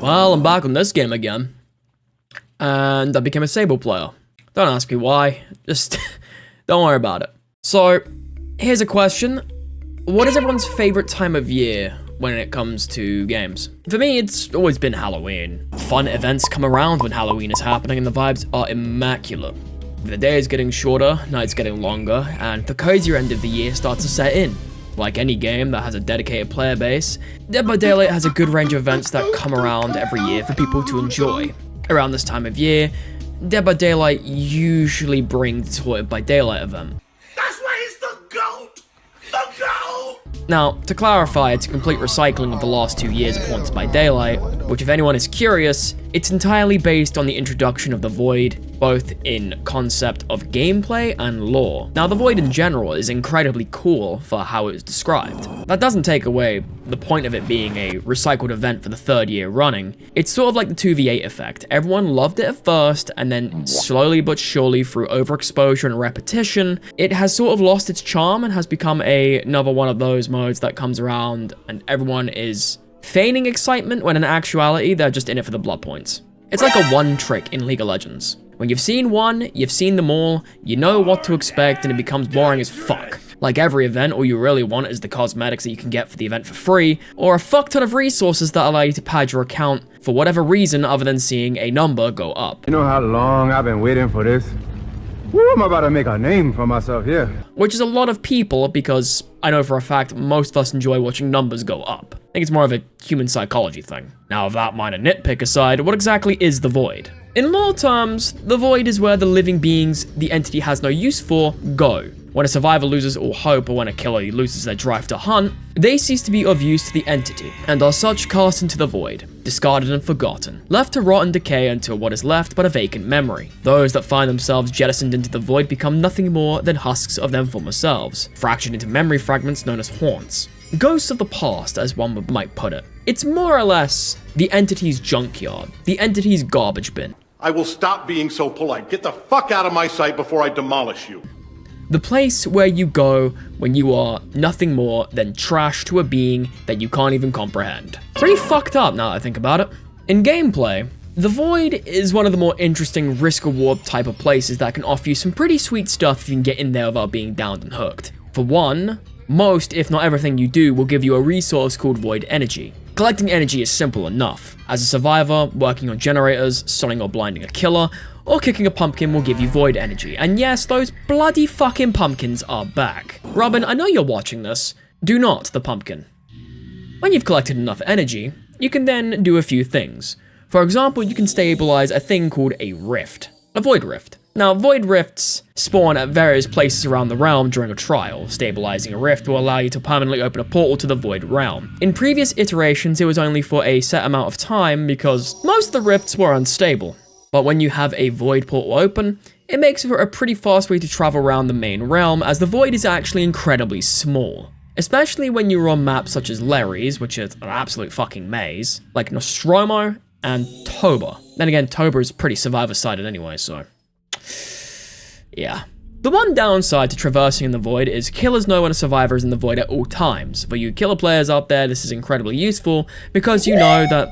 Well, I'm back on this game again. And I became a Sable player. Don't ask me why, just don't worry about it. So, here's a question. What is everyone's favorite time of year when it comes to games? For me, it's always been Halloween. Fun events come around when Halloween is happening and the vibes are immaculate. The day is getting shorter, nights getting longer, and the cozier end of the year starts to set in. Like any game that has a dedicated player base, Dead by Daylight has a good range of events that come around every year for people to enjoy. Around this time of year, Dead by Daylight usually brings the Sorted by Daylight event. That's why he's the GOAT! The GOAT! Now, to clarify, it's a complete recycling of the last 2 years of Haunted by Daylight, which if anyone is curious, it's entirely based on the introduction of the Void, both in concept of gameplay and lore. Now, the Void in general is incredibly cool for how it was described. That doesn't take away the point of it being a recycled event for the 3rd year running. It's sort of like the 2v8 effect. Everyone loved it at first, and then slowly but surely through overexposure and repetition, it has sort of lost its charm and has become another one of those modes that comes around and everyone is feigning excitement when in actuality they're just in it for the blood points. It's like a one trick in League of Legends. When you've seen one, you've seen them all, you know what to expect, and it becomes boring as fuck. Like every event, all you really want is the cosmetics that you can get for the event for free, or a fuck ton of resources that allow you to pad your account for whatever reason other than seeing a number go up. You know how long I've been waiting for this? Woo, I'm about to make a name for myself here. Which is a lot of people, because I know for a fact most of us enjoy watching numbers go up. I think it's more of a human psychology thing. Now, with that minor nitpick aside, what exactly is the Void? In lore terms, the Void is where the living beings the entity has no use for go. When a survivor loses all hope or when a killer loses their drive to hunt, they cease to be of use to the entity, and are such cast into the Void, discarded and forgotten, left to rot and decay until what is left but a vacant memory. Those that find themselves jettisoned into the Void become nothing more than husks of their former selves, fractured into memory fragments known as haunts. Ghosts of the past, as one might put it. It's more or less the entity's junkyard, the entity's garbage bin. I will stop being so polite. Get the fuck out of my sight before I demolish you. The place where you go when you are nothing more than trash to a being that you can't even comprehend. Pretty fucked up now that I think about it. In gameplay, the Void is one of the more interesting risk-reward type of places that can offer you some pretty sweet stuff if you can get in there without being downed and hooked. For one, most, if not everything you do, will give you a resource called Void Energy. Collecting energy is simple enough. As a survivor, working on generators, stunning or blinding a killer, or kicking a pumpkin will give you Void Energy. And yes, those bloody fucking pumpkins are back. Robin, I know you're watching this. Do not the pumpkin. When you've collected enough energy, you can then do a few things. For example, you can stabilize a thing called a rift. A Void Rift. Now, Void Rifts spawn at various places around the realm during a trial. Stabilizing a rift will allow you to permanently open a portal to the Void realm. In previous iterations, it was only for a set amount of time because most of the rifts were unstable. But when you have a Void portal open, it makes for a pretty fast way to travel around the main realm, as the Void is actually incredibly small. Especially when you're on maps such as Larry's, which is an absolute fucking maze, like Nostromo and Toba. Then again, Toba is pretty survivor-sided anyway, so yeah. The one downside to traversing in the Void is killers know when a survivor is in the Void at all times. For you killer players out there, this is incredibly useful because you know that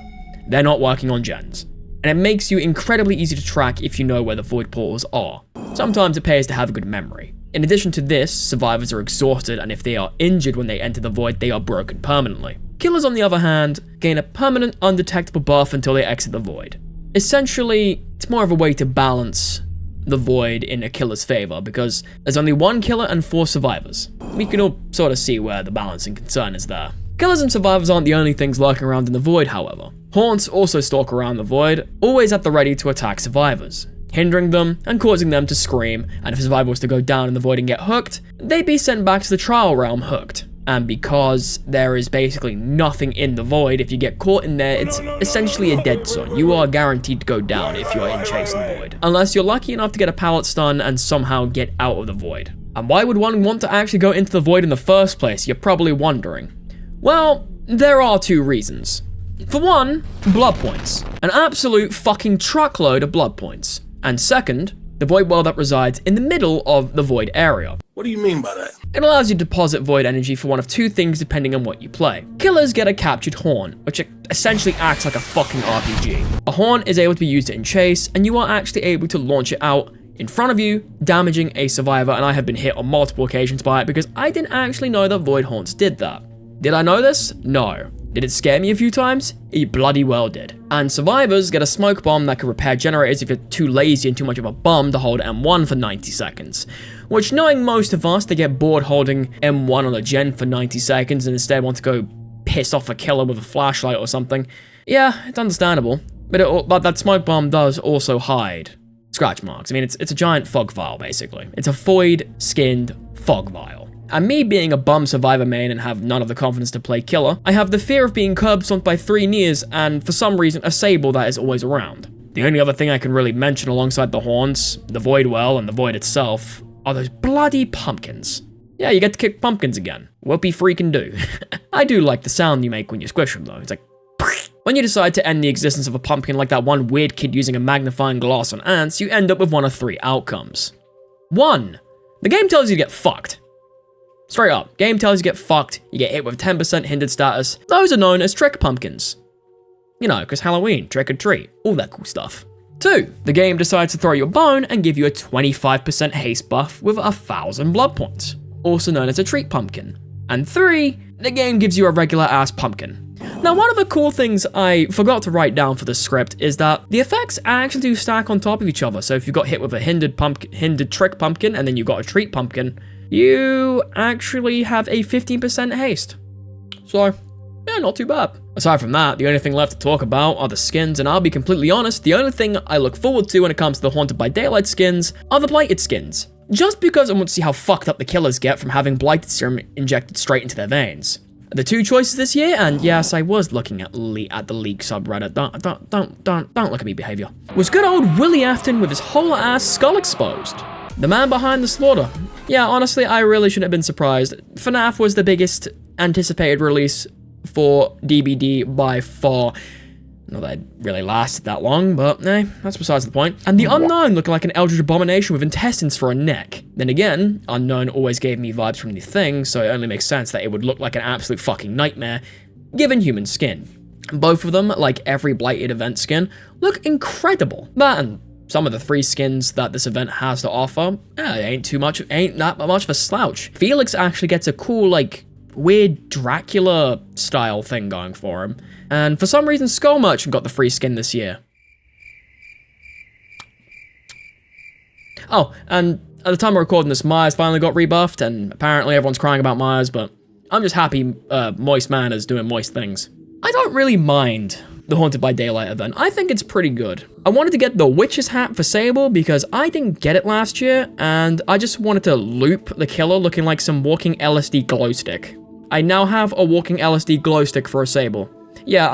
they're not working on gens. And it makes you incredibly easy to track if you know where the Void portals are. Sometimes it pays to have a good memory. In addition to this, survivors are exhausted, and if they are injured when they enter the Void, they are broken permanently. Killers, on the other hand, gain a permanent undetectable buff until they exit the Void. Essentially, it's more of a way to balance the Void in a killer's favor, because there's only one killer and 4 survivors. We can all sort of see where the balancing concern is there. Killers and survivors aren't the only things lurking around in the Void, however. Haunts also stalk around the Void, always at the ready to attack survivors, hindering them and causing them to scream, and if a survivor was to go down in the Void and get hooked, they'd be sent back to the trial realm hooked. And because there is basically nothing in the Void, if you get caught in there, it's essentially a dead zone. You are guaranteed to go down if you are in chase in the Void. Unless you're lucky enough to get a pallet stun and somehow get out of the Void. And why would one want to actually go into the Void in the first place, you're probably wondering. Well, there are 2 reasons. For one, blood points. An absolute fucking truckload of blood points. And second, the void well that resides in the middle of the void area. What do you mean by that? It allows you to deposit void energy for one of two things depending on what you play. Killers get a captured horn, which essentially acts like a fucking RPG. A horn is able to be used in chase, and you are actually able to launch it out in front of you, damaging a survivor, and I have been hit on multiple occasions by it because I didn't actually know that void horns did that. Did I know this? No. Did it scare me a few times? It bloody well did. And survivors get a smoke bomb that can repair generators if you're too lazy and too much of a bum to hold M1 for 90 seconds. Which, knowing most of us, they get bored holding M1 on a gen for 90 seconds and instead want to go piss off a killer with a flashlight or something. Yeah, it's understandable. But that smoke bomb does also hide scratch marks. I mean, it's a giant fog vial, basically. It's a void-skinned fog vial. And me being a bum survivor main and have none of the confidence to play killer, I have the fear of being curb stomped by 3 Niers and, for some reason, a Sable that is always around. The only other thing I can really mention alongside the horns, the void well, and the void itself are those bloody pumpkins. Yeah, you get to kick pumpkins again. Whoopie freaking do. I do like the sound you make when you squish them, though. It's like... When you decide to end the existence of a pumpkin like that one weird kid using a magnifying glass on ants, you end up with one of 3 outcomes. 1. The game tells you to get fucked. Straight up, game tells you get fucked, you get hit with 10% hindered status. Those are known as trick pumpkins. You know, because Halloween, trick or treat, all that cool stuff. 2. The game decides to throw you a bone and give you a 25% haste buff with 1,000 blood points, also known as a treat pumpkin. And 3. The game gives you a regular ass pumpkin. Now, one of the cool things I forgot to write down for the script is that the effects actually do stack on top of each other. So if you got hit with a hindered trick pumpkin and then you got a treat pumpkin, you actually have a 15% haste. So, yeah, not too bad. Aside from that, the only thing left to talk about are the skins, and I'll be completely honest, the only thing I look forward to when it comes to the Haunted by Daylight skins are the Blighted skins. Just because I want to see how fucked up the killers get from having Blighted serum injected straight into their veins. The 2 choices this year, and yes, I was looking at the leak subreddit, don't look at me behavior, was good old Willie Afton with his whole ass skull exposed. The man behind the slaughter. Yeah, honestly, I really shouldn't have been surprised. FNAF was the biggest anticipated release for DBD by far. Not that it really lasted that long, but that's besides the point. And the Unknown looking like an eldritch abomination with intestines for a neck. Then again, Unknown always gave me vibes from The Thing, so it only makes sense that it would look like an absolute fucking nightmare, given human skin. Both of them, like every Blighted event skin, look incredible. That and some of the 3 skins that this event has to offer, ain't that much of a slouch. Felix actually gets a cool, like, weird Dracula style thing going for him. And for some reason, Skull Merchant got the free skin this year. Oh, and at the time of recording this, Myers finally got rebuffed, and apparently everyone's crying about Myers, but I'm just happy Moist Man is doing moist things. I don't really mind the Haunted by Daylight event. I think it's pretty good. I wanted to get the Witch's Hat for Sable because I didn't get it last year, and I just wanted to loop the killer looking like some walking LSD glow stick. I now have a walking LSD glow stick for a Sable. Yeah,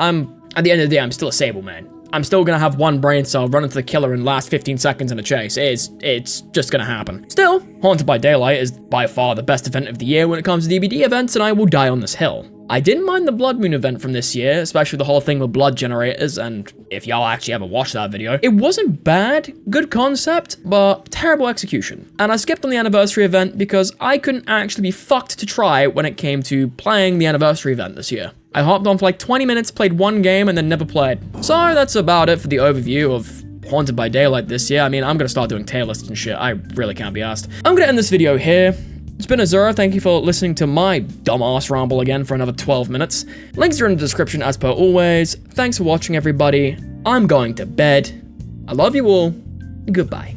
at the end of the day, I'm still a Sable man. I'm still gonna have one brain cell run into the killer in the last 15 seconds in a chase. It's just gonna happen. Still, Haunted by Daylight is by far the best event of the year when it comes to DBD events, and I will die on this hill. I didn't mind the Blood Moon event from this year, especially the whole thing with blood generators, and if y'all actually ever watched that video, it wasn't bad, good concept, but terrible execution. And I skipped on the anniversary event because I couldn't actually be fucked to try when it came to playing the anniversary event this year. I hopped on for like 20 minutes, played one game, and then never played. So that's about it for the overview of Haunted by Daylight this year. I mean, I'm gonna start doing tier lists and shit. I really can't be asked. I'm gonna end this video here. It's been Azura, thank you for listening to my dumbass ramble again for another 12 minutes. Links are in the description as per always. Thanks for watching, everybody. I'm going to bed. I love you all. Goodbye.